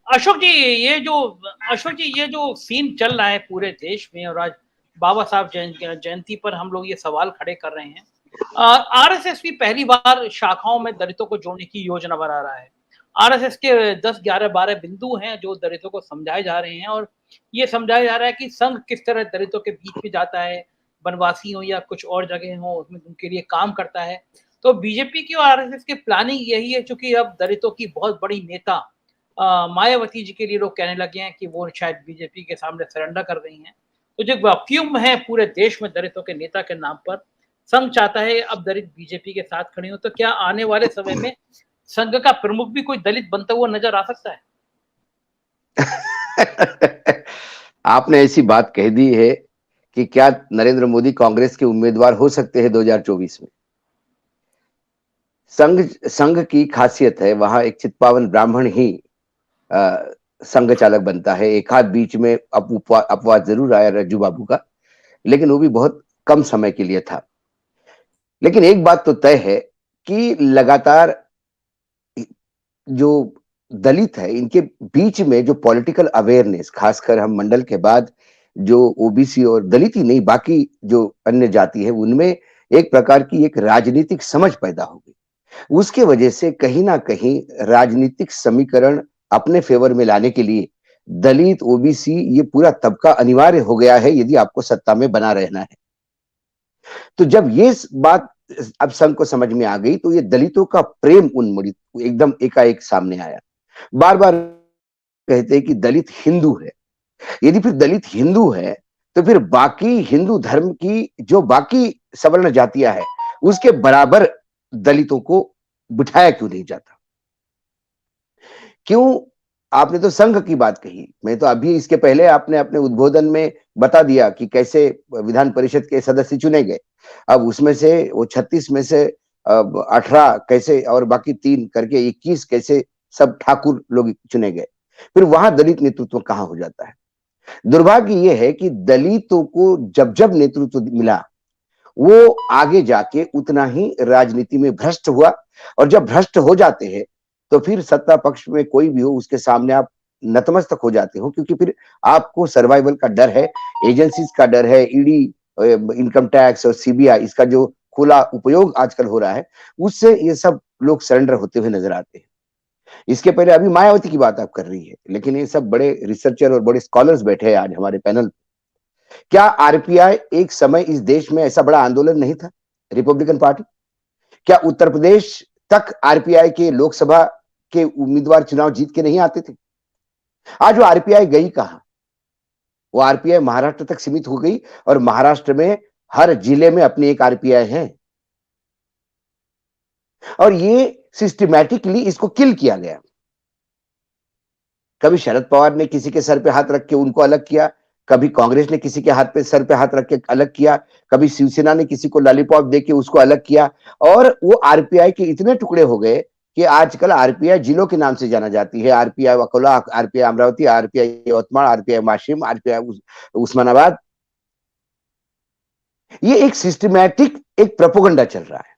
अशोक जी ये जो अशोक जी ये जो सीन चल रहा है पूरे देश में, और आज बाबा साहब जयंती पर हम लोग ये सवाल खड़े कर रहे हैं। आरएसएस भी पहली बार शाखाओं में दलितों को जोड़ने की योजना बना रहा है। आरएसएस के 10, 11, 12 बिंदु हैं जो दलितों को समझाए जा रहे हैं, और ये समझाया जा रहा है कि संघ किस तरह दलितों के बीच में जाता है, बनवासी हो या कुछ और जगह हो, उसमें उनके लिए काम करता है। तो बीजेपी की और आरएसएस की प्लानिंग यही है, चूंकि अब दलितों की बहुत बड़ी नेता मायावती जी के लिए लोग कहने लगे हैं कि वो शायद बीजेपी के सामने सरेंडर कर रही हैं। तो जो वैक्यूम है पूरे देश में दलितों के नेता के नाम पर, संघ चाहता है अब दलित बीजेपी के साथ खड़े हो। तो क्या आने वाले समय में संघ का प्रमुख भी कोई दलित बनता हुआ नजर आ सकता है? आपने ऐसी बात कह दी है कि क्या नरेंद्र मोदी कांग्रेस के उम्मीदवार हो सकते हैं 2024 में। संघ संघ की खासियत है, वहां एक चित्पावन ब्राह्मण ही संघ चालक बनता है। एक हाथ बीच में अपवाद जरूर आया रज्जू बाबू का, लेकिन वो भी बहुत कम समय के लिए था। लेकिन एक बात तो तय है कि लगातार जो दलित है इनके बीच में जो पॉलिटिकल अवेयरनेस, खासकर हम मंडल के बाद जो ओबीसी और दलित ही नहीं बाकी जो अन्य जाति है उनमें एक प्रकार की एक राजनीतिक समझ पैदा हो गई। उसके वजह से कहीं ना कहीं राजनीतिक समीकरण अपने फेवर में लाने के लिए दलित ओबीसी ये पूरा तबका अनिवार्य हो गया है यदि आपको सत्ता में बना रहना है। तो जब ये बात अब संघ को समझ में आ गई तो ये दलितों का प्रेम उन्मूलित एकदम एकाएक सामने आया। बार बार कहते हैं कि दलित हिंदू है। यदि फिर दलित हिंदू है तो फिर बाकी हिंदू धर्म की जो बाकी सवर्ण जातियां हैं उसके बराबर दलितों को बिठाया क्यों नहीं जाता? क्यों? आपने तो संघ की बात कही, मैं तो अभी इसके पहले आपने अपने उद्बोधन में बता दिया कि कैसे विधान परिषद के सदस्य चुने गए। अब उसमें से वो 36 में से 18 कैसे और बाकी 3 करके 21 कैसे सब ठाकुर लोग चुने गए। फिर वहां दलित नेतृत्व कहां हो जाता है? दुर्भाग्य यह है कि दलितों को जब जब नेतृत्व मिला वो आगे जाके उतना ही राजनीति में भ्रष्ट हुआ, और जब भ्रष्ट हो जाते हैं तो फिर सत्ता पक्ष में कोई भी हो उसके सामने आप नतमस्तक हो जाते हो, क्योंकि फिर आपको सर्वाइवल का डर है, एजेंसीज का डर है, ईडी, इनकम टैक्स और सीबीआई इसका जो खुला उपयोग आजकल हो रहा है उससे ये सब लोग सरेंडर होते हुए नजर आते हैं। इसके पहले अभी मायावती की बात आप कर रही है, लेकिन ये सब बड़े रिसर्चर और बड़े स्कॉलर्स बैठे हैं आज हमारे पैनल। क्या आरपीआई एक समय इस देश में ऐसा बड़ा आंदोलन नहीं था? रिपब्लिकन पार्टी, क्या उत्तर प्रदेश तक आरपीआई के लोकसभा के उम्मीदवार चुनाव जीत के नहीं आते थे? आज वो आरपीआई गई कहां? वो आरपीआई महाराष्ट्र तक सीमित हो गई, और महाराष्ट्र में हर जिले में अपनी एक आरपीआई है, और ये सिस्टमैटिकली इसको किल किया गया। कभी शरद पवार ने किसी के सर पे हाथ रख के उनको अलग किया, कभी कांग्रेस ने किसी के हाथ पे सर पे हाथ रख के अलग किया, कभी शिवसेना ने किसी को लॉलीपॉप दे के उसको अलग किया, और वो आरपीआई के इतने टुकड़े हो गए कि आजकल आरपीआई जिलों के नाम से जाना जाती है। RPI Akola, RPI Amravati, RPI Yavatmal, RPI Washim, RPI Osmanabad. ये एक सिस्टमैटिक एक प्रोपोगंडा चल रहा है।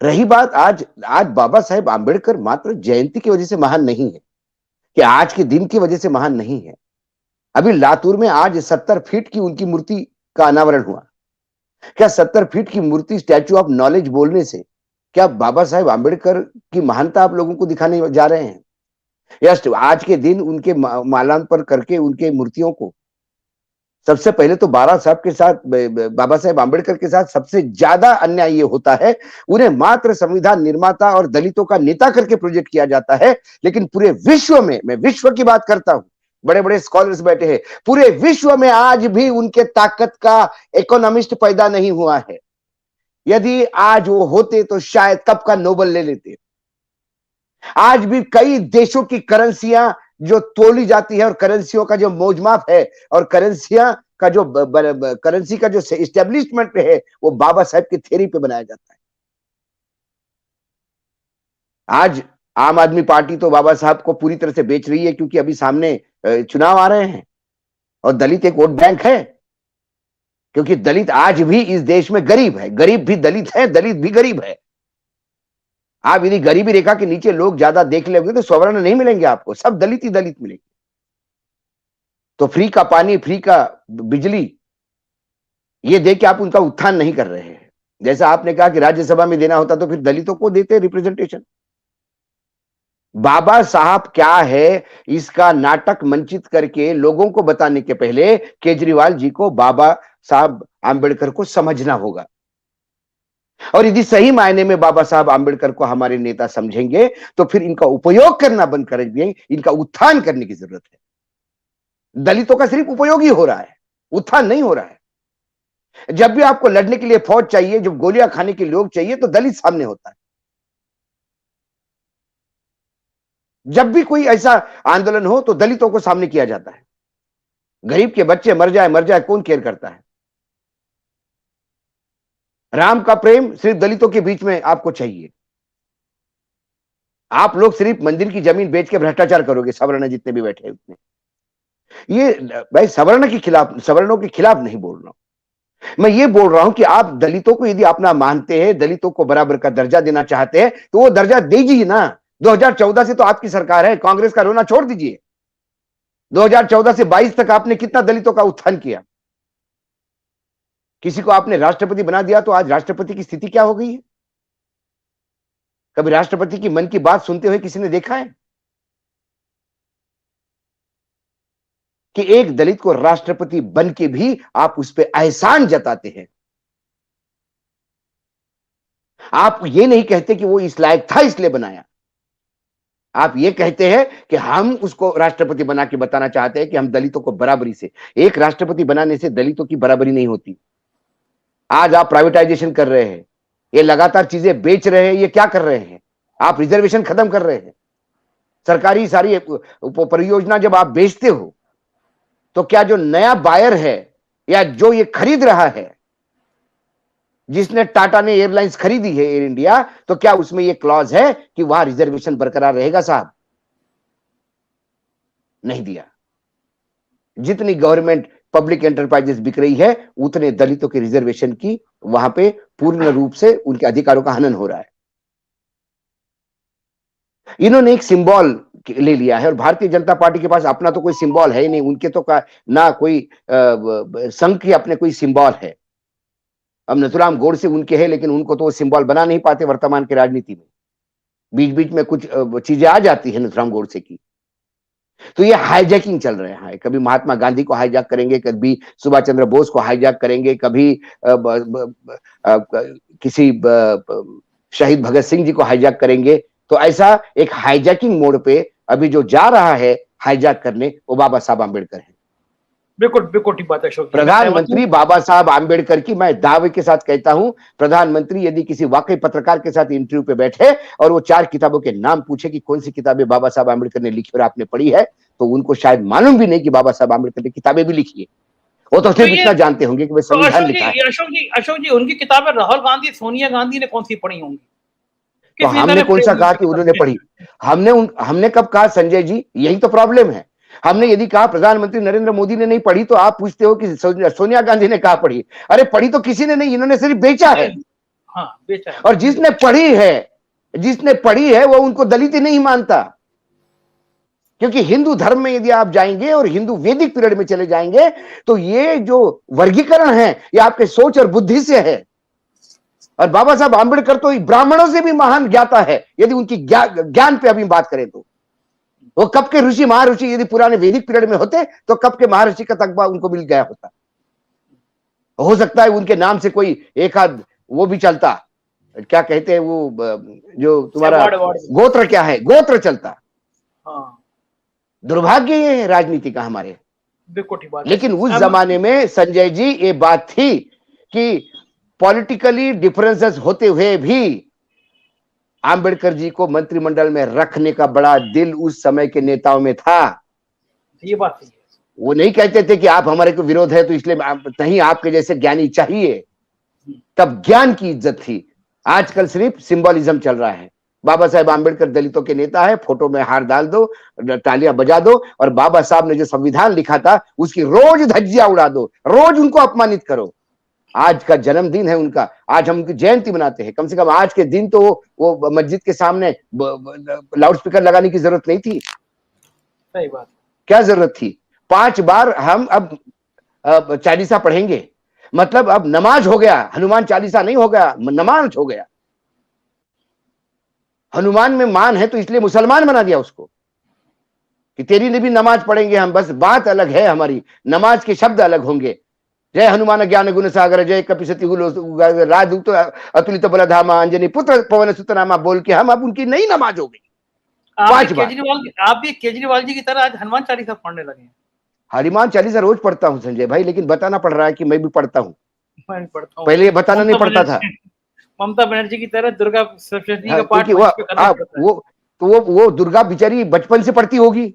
रही बात आज आज बाबा साहेब आंबेडकर मात्र जयंती की वजह से महान नहीं है, कि आज के दिन की वजह से महान नहीं है। अभी लातूर में आज 70 फीट की उनकी मूर्ति का अनावरण हुआ। क्या 70 फीट की मूर्ति, स्टैच्यू ऑफ नॉलेज बोलने से क्या बाबा साहेब आंबेडकर की महानता आप लोगों को दिखाने जा रहे हैं? यस, आज के दिन उनके मालार्पण करके उनके मूर्तियों को, सबसे पहले तो बाबा साहब के साथ, बाबा साहेब आंबेडकर के साथ सबसे ज्यादा अन्याय ये होता है, उन्हें मात्र संविधान निर्माता और दलितों का नेता करके प्रोजेक्ट किया जाता है। लेकिन पूरे विश्व में, मैं विश्व की बात करता हूं, बड़े बड़े स्कॉलर्स बैठे हैं, पूरे विश्व में आज भी उनके ताकत का इकोनॉमिस्ट पैदा नहीं हुआ है। यदि आज वो होते तो शायद कब का नोबेल ले लेते। आज भी कई देशों की करेंसियां जो तोली जाती है, और करेंसियों का जो मौजमाप है, और करेंसियां का जो करेंसी का जो एस्टेब्लिशमेंट है, वो बाबा साहब की थ्योरी पे बनाया जाता है। आज आम आदमी पार्टी तो बाबा साहब को पूरी तरह से बेच रही है, क्योंकि अभी सामने चुनाव आ रहे हैं, और दलित एक वोट बैंक है, क्योंकि दलित आज भी इस देश में गरीब है, गरीब भी दलित है, दलित भी गरीब है। आप यदि गरीबी रेखा के नीचे लोग ज्यादा देख लेंगे तो सवर्ण नहीं मिलेंगे आपको, सब दलित ही दलित मिलेंगे। तो फ्री का पानी, फ्री का बिजली ये दे के आप उनका उत्थान नहीं कर रहे हैं। जैसा आपने कहा कि राज्यसभा में देना होता तो फिर दलितों को देते रिप्रेजेंटेशन। बाबा साहब क्या है इसका नाटक मंचित करके लोगों को बताने के पहले केजरीवाल जी को बाबा साहब आंबेडकर को समझना होगा। और यदि सही मायने में बाबा साहब आंबेडकर को हमारे नेता समझेंगे तो फिर इनका उपयोग करना बंद कर देंगे, इनका उत्थान करने की जरूरत है। दलितों का सिर्फ उपयोग ही हो रहा है, उत्थान नहीं हो रहा है। जब भी आपको लड़ने के लिए फौज चाहिए, जब गोलियां खाने के लोग चाहिए तो दलित सामने होता है। जब भी कोई ऐसा आंदोलन हो तो दलितों को सामने किया जाता है। गरीब के बच्चे मर जाए कौन केयर करता है? राम का प्रेम सिर्फ दलितों के बीच में आपको चाहिए। आप लोग सिर्फ मंदिर की जमीन बेच के भ्रष्टाचार करोगे, सवर्ण जितने भी बैठे हैं उतने। ये भाई सवर्णों के खिलाफ नहीं बोल रहा हूं मैं, ये बोल रहा हूं कि आप दलितों को यदि अपना मानते हैं, दलितों को बराबर का दर्जा देना चाहते हैं तो वो दर्जा दीजिए ना। 2014 से तो आपकी सरकार है, कांग्रेस का रोना छोड़ दीजिए। 2014 से 22 तक आपने कितना दलितों का उत्थान किया? किसी को आपने राष्ट्रपति बना दिया तो आज राष्ट्रपति की स्थिति क्या हो गई है? कभी राष्ट्रपति की मन की बात सुनते हुए किसी ने देखा है कि एक दलित को राष्ट्रपति बन के भी आप उस पर एहसान जताते हैं? आप ये नहीं कहते कि वो इस लायक था इसलिए बनाया, आप ये कहते हैं कि हम उसको राष्ट्रपति बना के बताना चाहते हैं कि हम दलितों को बराबरी से। एक राष्ट्रपति बनाने से दलितों की बराबरी नहीं होती। आज आप प्राइवेटाइजेशन कर रहे हैं, ये लगातार चीजें बेच रहे हैं, ये क्या कर रहे हैं? आप रिजर्वेशन खत्म कर रहे हैं। सरकारी सारी परियोजना जब आप बेचते हो तो क्या जो नया बायर है या जो ये खरीद रहा है, जिसने टाटा ने एयरलाइंस खरीदी है एयर इंडिया, तो क्या उसमें ये क्लॉज है कि वहां रिजर्वेशन बरकरार रहेगा? साहब नहीं दिया। जितनी गवर्नमेंट पब्लिक एंटरप्राइजेस बिक रही है उतने दलितों के रिजर्वेशन की वहां पे पूर्ण रूप से उनके अधिकारों का हनन हो रहा है। इन्होंने एक सिंबल ले लिया है और भारतीय जनता पार्टी के पास अपना तो कोई सिंबल है ही नहीं। उनके तो का ना कोई संघ की अपने कोई सिंबल है। अब नथुराम गोडसे उनके हैं लेकिन उनको तो वो सिंबल बना नहीं पाते वर्तमान की राजनीति में। बीच बीच में कुछ चीजें आ जाती है नथुराम गोडसे की। तो ये हाईजैकिंग चल रहे हैं। कभी महात्मा गांधी को हाईजैक करेंगे, कभी सुभाष चंद्र बोस को हाईजैक करेंगे, कभी किसी शहीद भगत सिंह जी को हाईजैक करेंगे। तो ऐसा एक हाईजैकिंग मोड पे अभी जो जा रहा है हाईजैक करने, वो बाबा साहब आंबेडकर है। बिल्कुल बिल्कुल ठीक बात है अशोक। प्रधानमंत्री बाबा साहब आंबेडकर की मैं दावे के साथ कहता हूं, प्रधानमंत्री यदि किसी वाकई पत्रकार के साथ इंटरव्यू पे बैठे और वो 4 किताबों के नाम पूछे कि कौन सी किताबें बाबा साहब आंबेडकर ने लिखी और आपने पढ़ी है, तो उनको शायद मालूम भी नहीं कि बाबा साहब आंबेडकर ने किताबें भी लिखी है। वो तो सिर्फ इतना जानते होंगे कि संविधान लिखा है। अशोक जी उनकी किताबें राहुल गांधी, सोनिया गांधी ने कौन सी पढ़ी होंगी? तो हमने कौन सा कहा कि उन्होंने पढ़ी? हमने कब कहा संजय जी? यही तो प्रॉब्लम है। हमने यदि कहा प्रधानमंत्री नरेंद्र मोदी ने नहीं पढ़ी तो आप पूछते हो कि सोनिया गांधी ने कहा पढ़ी। अरे पढ़ी तो किसी ने नहीं, इन्होंने सिर्फ बेचा है। हाँ, बेचा है। और जिसने पढ़ी है वो उनको दलित ही नहीं मानता। क्योंकि हिंदू धर्म में यदि आप जाएंगे और हिंदू वैदिक पीरियड में चले जाएंगे तो ये जो वर्गीकरण है ये आपके सोच और बुद्धि से है। और बाबा साहब आंबेडकर तो ब्राह्मणों से भी महान ज्ञाता है यदि उनकी ज्ञान पे अभी बात करें तो। वो कब के ऋषि महर्षि यदि पुराने वैदिक पीरियड में होते तो कब के महर्षि का तकबा उनको मिल गया होता। हो सकता है उनके नाम से कोई एक आध वो भी चलता, क्या कहते हैं वो जो तुम्हारा गोत्र क्या है, गोत्र चलता। हाँ। दुर्भाग्य ये है राजनीति का हमारे। लेकिन उस जमाने में संजय जी ये बात थी कि पॉलिटिकली डिफरेंसेस होते हुए भी आंबेडकर जी को मंत्रिमंडल में रखने का बड़ा दिल उस समय के नेताओं में था। ये बात है। वो नहीं कहते थे कि आप हमारे को विरोध है तो इसलिए नहीं, आपके जैसे ज्ञानी चाहिए। तब ज्ञान की इज्जत थी। आजकल सिर्फ सिंबलिज्म चल रहा है। बाबा साहेब आंबेडकर दलितों के नेता है, फोटो में हार डाल दो, तालियां बजा दो और बाबा साहब ने जो संविधान लिखा था उसकी रोज धज्जियां उड़ा दो, रोज उनको अपमानित करो। आज का जन्मदिन है उनका, आज हम उनकी जयंती मनाते हैं। कम से कम आज के दिन तो वो मस्जिद के सामने लाउड स्पीकर लगाने की जरूरत नहीं थी। सही बात। क्या जरूरत थी? 5 बार हम अब चालीसा पढ़ेंगे, मतलब अब नमाज हो गया, हनुमान चालीसा नहीं हो गया, नमाज हो गया। हनुमान में मान है तो इसलिए मुसलमान बना दिया उसको कि तेरी ने भी नमाज पढ़ेंगे हम, बस बात अलग है हमारी, नमाज के शब्द अलग होंगे। जय हनुमान ज्ञान गुण सागर, जय कपिसति राजदूत अतुलित बलधामा, अंजनी पुत्र पवन सुत नामा बोल के हम अब उनकी नई नमाज हो गई। आप भी केजरीवाल जी की तरह आज हनुमान चालीसा पढ़ने लगे हैं। हनुमान चालीसा रोज पढ़ता हूँ संजय भाई, लेकिन बताना पड़ रहा है कि मैं भी पढ़ता हूँ। मैं भी पढ़ता हूँ। पहले ये बताना नहीं पड़ता था। ममता बनर्जी की तरह दुर्गा सप्तशती का पाठ वो दुर्गा बेचारी बचपन से पढ़ती होगी,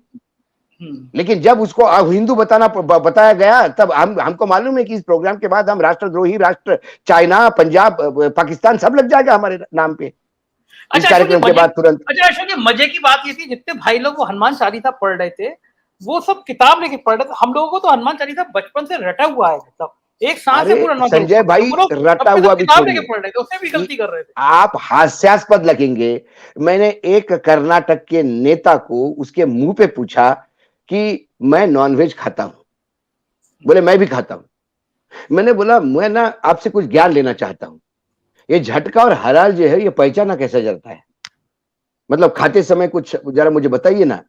लेकिन जब उसको हिंदू बताया गया तब हमको मालूम है कि इस प्रोग्राम के बाद हम राष्ट्रद्रोही राष्ट्र, चाइना, पंजाब, पाकिस्तान सब लग जाएगा हमारे नाम पे। इस कार्यक्रम के बाद तुरंत। अच्छा अशोक जी, मजे की बात ये थी जितने भाई लोग वो हनुमान चालीसा पढ़ रहे थे वो सब किताब लेके पढ़ रहे थे। हम लोगों को तो हनुमान चालीसा बचपन से रटा हुआ है, मतलब एक सांस से पूरा संजय भाई रटा हुआ भी किताब लेके पढ़ रहे थे, उससे भी गलती कर रहे थे। आप हास्यास्पद लगेंगे। मैंने एक कर्नाटक के नेता को उसके मुंह पे पूछा कि मैं नॉनवेज खाता हूं, बोले मैं भी खाता हूं। मैंने बोला मैं ना आपसे कुछ ज्ञान लेना चाहता हूं, ये झटका और हलाल जो है ये पहचाना कैसे जाता है, मतलब खाते समय कुछ जरा मुझे बताइए ना।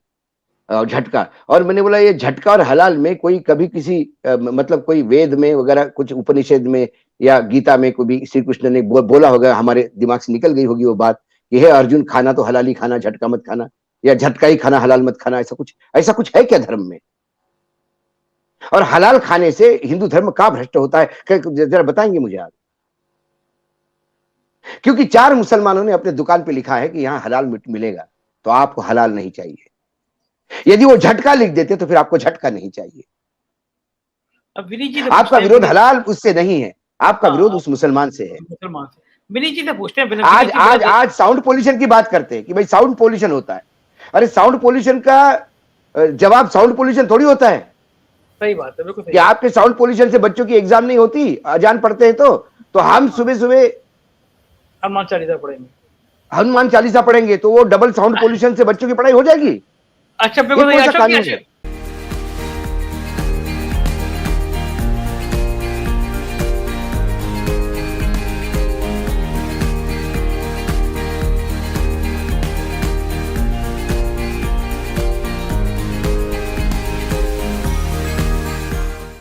झटका, और मैंने बोला ये झटका और हलाल में कोई कभी किसी मतलब कोई वेद में वगैरह कुछ उपनिषद में या गीता में कोई भी श्री कृष्ण ने बोला होगा, हमारे दिमाग से निकल गई होगी वो बात कि हे अर्जुन खाना तो हलाल ही खाना, झटका मत खाना, या झटका ही खाना हलाल मत खाना, ऐसा कुछ है क्या धर्म में? और हलाल खाने से हिंदू धर्म का भ्रष्ट होता है, जरा बताएंगे मुझे आप? क्योंकि 4 मुसलमानों ने अपने दुकान पे लिखा है कि यहाँ हलाल मीट मिलेगा, तो आपको हलाल नहीं चाहिए। यदि वो झटका लिख देते तो फिर आपको झटका नहीं चाहिए। अब विनीत जी आपका विरोध हलाल उससे नहीं है, आपका विरोध उस मुसलमान से है। विनीत जी से पूछते हैं। आज साउंड पोल्यूशन की बात करते हैं कि भाई साउंड पोल्यूशन होता है। अरे साउंड पोल्यूशन का जवाब साउंड पोल्यूशन थोड़ी होता है। सही बात है, बिल्कुल। कि आपके साउंड पोल्यूशन से बच्चों की एग्जाम नहीं होती, अजान पढ़ते हैं तो हम सुबह सुबह हनुमान चालीसा पढ़ेंगे, हनुमान चालीसा पढ़ेंगे तो वो डबल साउंड पोल्यूशन से बच्चों की पढ़ाई हो जाएगी। अच्छा बिल्कुल।